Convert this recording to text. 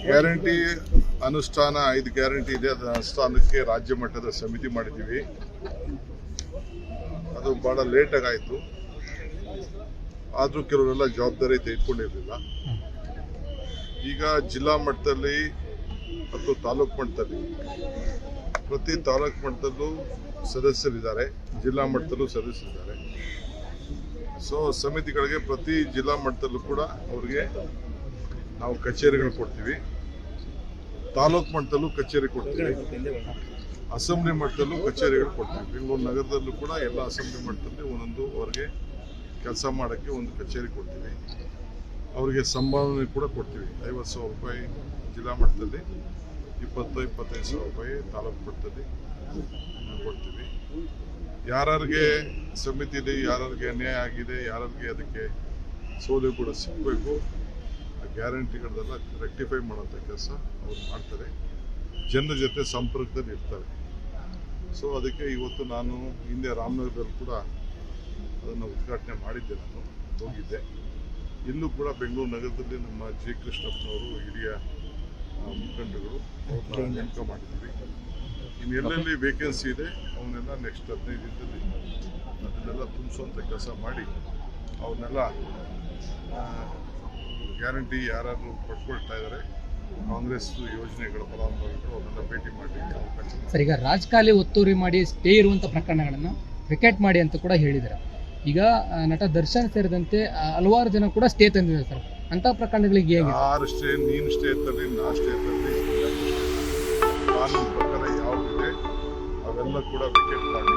Guarantee ಅನುಷ್ಠಾನ 5 guarantee ಇದೆ. ಅದರ ಅನುಷ್ಠಾನಕ್ಕೆ ರಾಜ್ಯ ಮಟ್ಟದ ಸಮಿತಿ ಮಾಡಿದ್ದೀವಿ. ಅದು ಬಹಳ ಲೇಟಾಗಿ ಆಯಿತು. ಆದರೂ ಕೆಲವರೆಲ್ಲ ಜವಾಬ್ದಾರಿ ತೆಗೆದುಕೊಂಡಿರಲಿಲ್ಲ. ಈಗ ಜಿಲ್ಲಾ ಮಟ್ಟದಲ್ಲಿ ಮತ್ತು ತಾಲೂಕು ಮಟ್ಟದಲ್ಲಿ ಪ್ರತಿ ತಾಲೂಕು ಮಟ್ಟದಲ್ಲೂ ಸದಸ್ಯರಿದ್ದಾರೆ, ಜಿಲ್ಲಾ ಮಟ್ಟದಲ್ಲೂ ಸದಸ್ಯರಿದ್ದಾರೆ. ಸೊ ಸಮಿತಿಗಳಿಗೆ ಪ್ರತಿ ಜಿಲ್ಲಾ ಮಟ್ಟದಲ್ಲೂ ಕೂಡ ಅವರಿಗೆ ನಾವು ಕಚೇರಿಗಳು ಕೊಡ್ತೀವಿ. ತಾಲೂಕು ಮಟ್ಟದಲ್ಲೂ ಕಚೇರಿ ಕೊಡ್ತೀವಿ, ಅಸೆಂಬ್ಲಿ ಮಟ್ಟದಲ್ಲೂ ಕಚೇರಿಗಳು ಕೊಡ್ತೀವಿ. ಬೆಂಗಳೂರು ನಗರದಲ್ಲೂ ಕೂಡ ಎಲ್ಲ ಅಸೆಂಬ್ಲಿ ಮಟ್ಟದಲ್ಲಿ ಒಂದೊಂದು ಅವರಿಗೆ ಕೆಲಸ ಮಾಡೋಕ್ಕೆ ಒಂದು ಕಚೇರಿ ಕೊಡ್ತೀವಿ. ಅವರಿಗೆ ಸಂಭಾವನೆ ಕೂಡ ಕೊಡ್ತೀವಿ. 50,000 ರೂಪಾಯಿ ಜಿಲ್ಲಾ ಮಟ್ಟದಲ್ಲಿ, 20-25,000 ರೂಪಾಯಿ ತಾಲೂಕು ಮಟ್ಟದಲ್ಲಿ ಕೊಡ್ತೀವಿ. ಯಾರಿಗೆ ಸಮಿತಿಲಿ ಯಾರಿಗೆ ಅನ್ಯಾಯ ಆಗಿದೆ, ಯಾರಿಗೆ ಅದಕ್ಕೆ ಸೌಲಭ್ಯ ಕೂಡ ಸಿಗಬೇಕು, ಗ್ಯಾರಂಟಿಗಳನ್ನೆಲ್ಲ ರೆಕ್ಟಿಫೈ ಮಾಡೋಂಥ ಕೆಲಸ ಅವ್ರು ಮಾಡ್ತಾರೆ. ಜನರ ಜೊತೆ ಸಂಪರ್ಕದಲ್ಲಿ ಇರ್ತಾರೆ. ಸೊ ಅದಕ್ಕೆ ಇವತ್ತು ನಾನು ಹಿಂದೆ ರಾಮನಗರದಲ್ಲಿ ಕೂಡ ಅದನ್ನು ಉದ್ಘಾಟನೆ ಮಾಡಿದ್ದೆ. ನಾನು ಹೋಗಿದ್ದೆ. ಇಲ್ಲೂ ಕೂಡ ಬೆಂಗಳೂರು ನಗರದಲ್ಲಿ ನಮ್ಮ ಜಿ ಕೃಷ್ಣಪ್ಪನವರು ಹಿರಿಯ ಮುಖಂಡರು ಅವ್ರನ್ನ ನೇಮಕ ಮಾಡಿದ್ದೀವಿ. ಇನ್ನು ಎಲ್ಲೆಲ್ಲಿ ವೇಕೆನ್ಸಿ ಇದೆ ಅವನ್ನೆಲ್ಲ ನೆಕ್ಸ್ಟ್ 15 ದಿನದಲ್ಲಿ ಅದನ್ನೆಲ್ಲ ತುಂಬಿಸುವಂಥ ಕೆಲಸ ಮಾಡಿ ಅವನ್ನೆಲ್ಲ ಗ್ಯಾರಂಟಿ ಯಾರು ಪಡ್ಕೊಳ್ತಾ ಇದ್ದಾರೆ, ಕಾಂಗ್ರೆಸ್ ಯೋಜನೆಗಳ ಫಲಾನುಭವಿಗಳು ಅವನ್ನೆಲ್ಲ ಭೇಟಿ ಮಾಡಿ ಅವಕಾಶ. ಸರ್, ಈಗ ರಾಜಕಾಲಿ ಒತ್ತುವರಿ ಮಾಡಿ ಸ್ಟೇ ಇರುವಂಥ ಪ್ರಕರಣಗಳನ್ನು ವಿಕೆಟ್ ಮಾಡಿ ಅಂತ ಕೂಡ ಹೇಳಿದ್ದಾರೆ. ಈಗ ನಟ ದರ್ಶನ್ ಸೇರಿದಂತೆ ಹಲವಾರು ಜನ ಕೂಡ ಸ್ಟೇ ತಂದಿದ್ದಾರೆ ಸರ್. ಅಂಥ ಪ್ರಕರಣಗಳಿಗೆ ಹೇಗೆ? ಯಾರು ಸ್ಟೇ, ನೀನು ಸ್ಟೇ ತರಲಿ, ನಾ ಸ್ಟೇ ತರಲಿ, ಕಾನೂನು ಪ್ರಕಾರ ಯಾವುದಿದೆ ಅವೆಲ್ಲ ಕೂಡ ವಿಕೆಟ್ ಮಾಡಿ